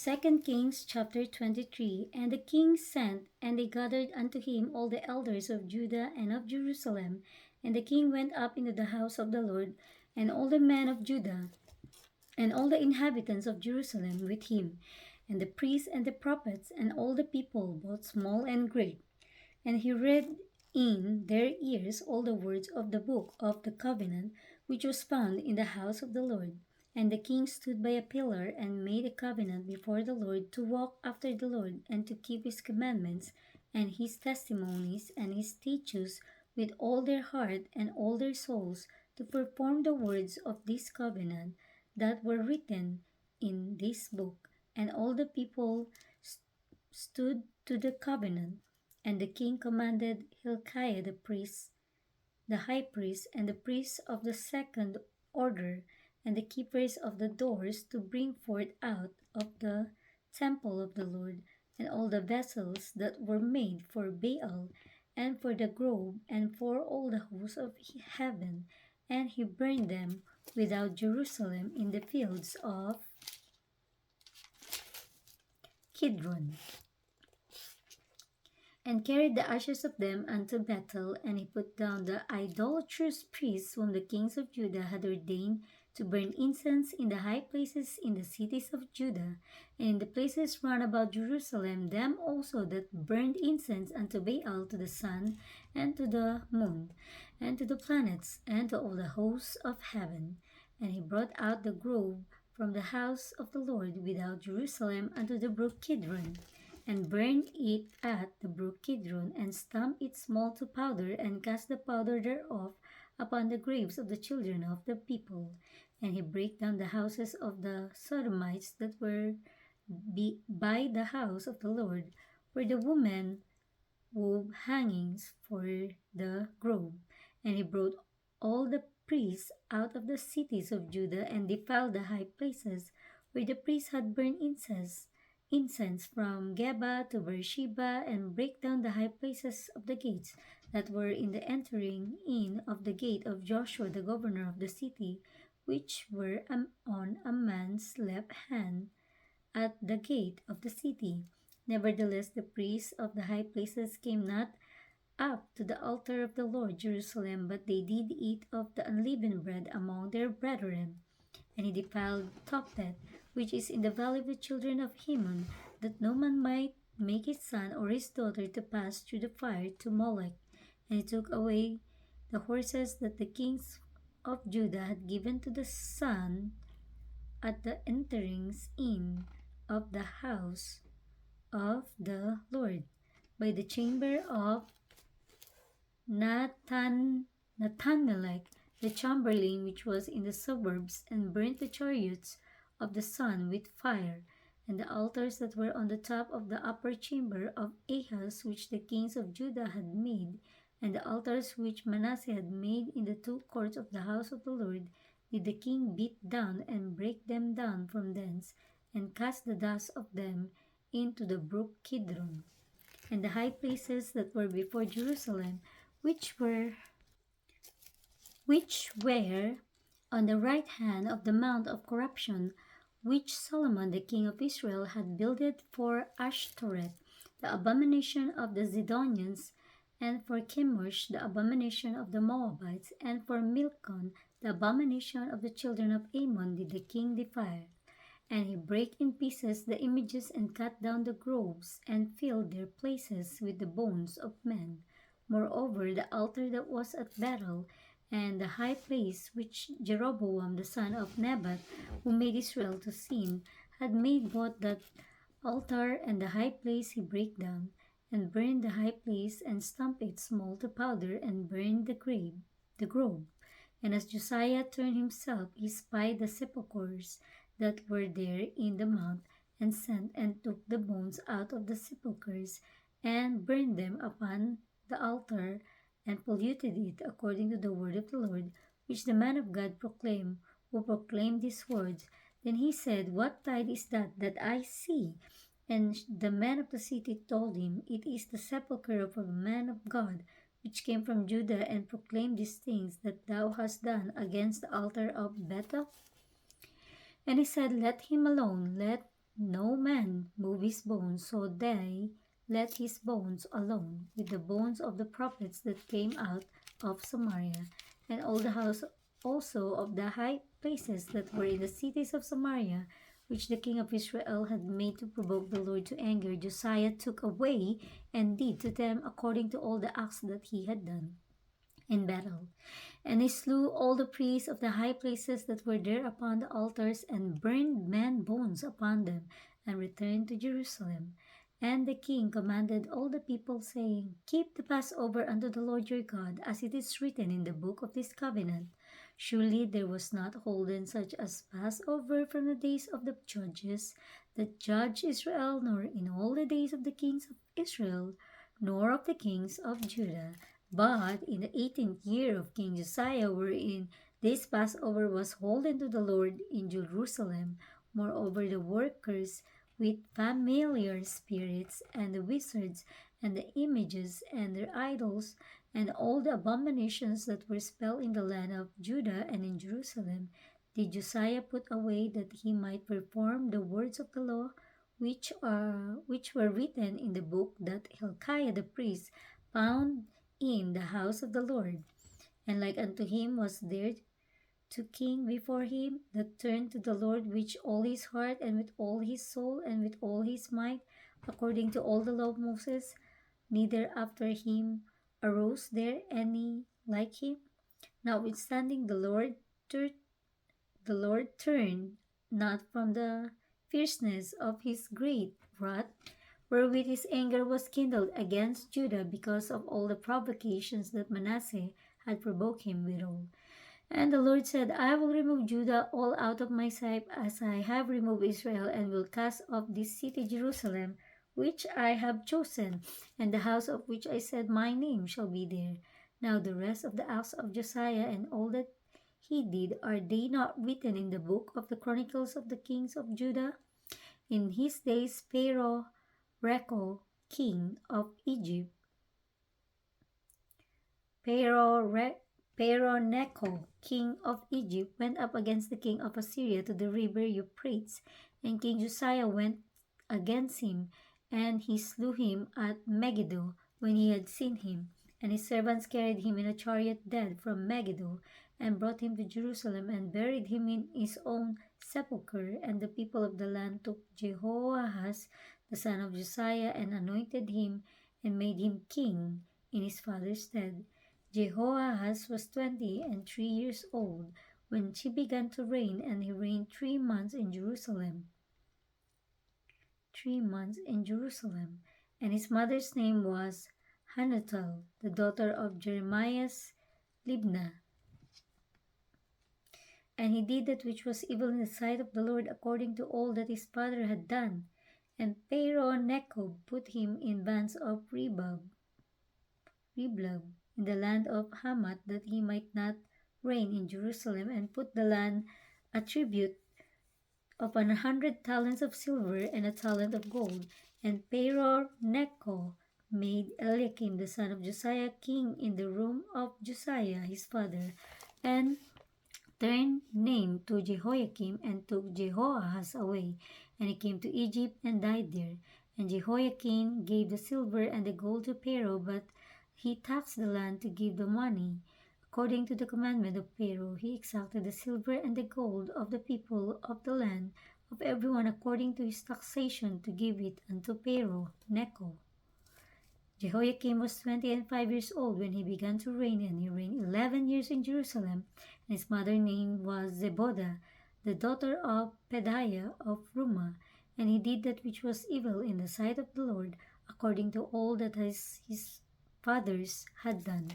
2 Kings chapter 23. And the king sent, and they gathered unto him all the elders of Judah and of Jerusalem. And the king went up into the house of the Lord, and all the men of Judah, and all the inhabitants of Jerusalem with him, and the priests and the prophets, and all the people, both small and great. And he read in their ears all the words of the book of the covenant, which was found in the house of the Lord. And the king stood by a pillar and made a covenant before the Lord to walk after the Lord and to keep his commandments and his testimonies and his statutes with all their heart and all their souls, to perform the words of this covenant that were written in this book. And all the people stood to the covenant. And the king commanded Hilkiah the priest, the high priest, and the priests of the second order, and the keepers of the doors to bring forth out of the temple of the Lord, and all the vessels that were made for Baal, and for the grove, and for all the hosts of heaven. And he burned them without Jerusalem in the fields of Kidron, and carried the ashes of them unto Bethel. And he put down the idolatrous priests whom the kings of Judah had ordained to burn incense in the high places in the cities of Judah, and in the places round about Jerusalem, them also that burned incense unto Baal, to the sun, and to the moon, and to the planets, and to all the hosts of heaven. And he brought out the grove from the house of the Lord without Jerusalem unto the brook Kidron, and burned it at the brook Kidron, and stamped it small to powder, and cast the powder thereof upon the graves of the children of the people. And he brake down the houses of the Sodomites that were by the house of the Lord, where the women wove hangings for the grove. And he brought all the priests out of the cities of Judah, and defiled the high places where the priests had burned incense from Geba to Beersheba, and brake down the high places of the gates that were in the entering in of the gate of Joshua the governor of the city, which were on a man's left hand at the gate of the city. Nevertheless, the priests of the high places came not up to the altar of the Lord Jerusalem, but they did eat of the unleavened bread among their brethren. And he defiled Tophet, which is in the valley of the children of Hinnom, that no man might make his son or his daughter to pass through the fire to Molech. And he took away the horses that the kings of Judah had given to the sun at the enterings in of the house of the Lord, by the chamber of Nathanmelech, the chamberlain which was in the suburbs, and burnt the chariots of the sun with fire, and the altars that were on the top of the upper chamber of Ahaz, which the kings of Judah had made, and the altars which Manasseh had made in the two courts of the house of the Lord, did the king beat down and break them down from thence, and cast the dust of them into the brook Kidron. And the high places that were before Jerusalem, which were on the right hand of the mount of corruption, which Solomon the king of Israel had builded for Ashtoreth, the abomination of the Zidonians, and for Chemosh, the abomination of the Moabites, and for Milcom, the abomination of the children of Ammon, did the king defile. And he brake in pieces the images, and cut down the groves, and filled their places with the bones of men. Moreover, the altar that was at Bethel, and the high place which Jeroboam the son of Nebat, who made Israel to sin, had made, both that altar and the high place he brake down, and burned the high place, and stamped it small to powder, and burned the grove. And as Josiah turned himself, he spied the sepulchres that were there in the mount, and sent and took the bones out of the sepulchres, and burned them upon the altar, and polluted it according to the word of the Lord, which the man of God proclaimed, who proclaimed these words. Then he said, What tide is that I see? And the men of the city told him, It is the sepulchre of a man of God, which came from Judah, and proclaimed these things that thou hast done against the altar of Bethel. And he said, Let him alone, let no man move his bones, so they let his bones alone, with the bones of the prophets that came out of Samaria, and all the house also of the high places that were in the cities of Samaria, which the king of Israel had made to provoke the Lord to anger. Josiah took away and did to them according to all the acts that he had done in battle. And he slew all the priests of the high places that were there upon the altars, and burned man bones upon them, and returned to Jerusalem. And the king commanded all the people, saying, Keep the Passover unto the Lord your God, as it is written in the book of this covenant. Surely there was not holden such as Passover from the days of the judges that judged Israel, nor in all the days of the kings of Israel, nor of the kings of Judah. But in the 18th year of King Josiah, wherein this Passover was holden to the Lord in Jerusalem, moreover the workers with familiar spirits, and the wizards, and the images, and their idols, and all the abominations that were spelled in the land of Judah and in Jerusalem, did Josiah put away, that he might perform the words of the law which were written in the book that Hilkiah the priest found in the house of the Lord. And like unto him was there to king before him that turned to the Lord with all his heart, and with all his soul, and with all his might, according to all the law of Moses. Neither after him arose there any like him. Notwithstanding the Lord turned not from the fierceness of his great wrath, wherewith his anger was kindled against Judah, because of all the provocations that Manasseh had provoked him withal. And the Lord said, I will remove Judah all out of my sight, as I have removed Israel, and will cast off this city Jerusalem, which I have chosen, and the house of which I said, My name shall be there. Now the rest of the acts of Josiah and all that he did, are they not written in the book of the Chronicles of the kings of Judah? In his days Pharaoh Reco, king of Egypt, Pharaoh Necho, king of Egypt, went up against the king of Assyria to the river Euphrates, and King Josiah went against him, and he slew him at Megiddo when he had seen him. And his servants carried him in a chariot dead from Megiddo, and brought him to Jerusalem, and buried him in his own sepulchre. And the people of the land took Jehoahaz, the son of Josiah, and anointed him, and made him king in his father's stead. Jehoahaz was 23 years old when she began to reign, and he reigned 3 months in Jerusalem. 3 months in Jerusalem. And his mother's name was Hanutal, the daughter of Jeremiah's Libnah. And he did that which was evil in the sight of the Lord, according to all that his father had done. And Pharaoh Necho put him in bands of Riblah, in the land of Hamath, that he might not reign in Jerusalem, and put the land a tribute of 100 talents of silver and a talent of gold. And Pharaoh Necho made Eliakim the son of Josiah king in the room of Josiah his father, and turned name to Jehoiakim, and took Jehoahaz away. And he came to Egypt and died there. And Jehoiakim gave the silver and the gold to Pharaoh, but he taxed the land to give the money. According to the commandment of Pharaoh, he exacted the silver and the gold of the people of the land, of everyone according to his taxation, to give it unto Pharaoh Necho. Jehoiakim was 25 years old when he began to reign, and he reigned 11 years in Jerusalem. And his mother's name was Zebodah, the daughter of Pedaiah of Rumah. And he did that which was evil in the sight of the Lord, according to all that his fathers had done.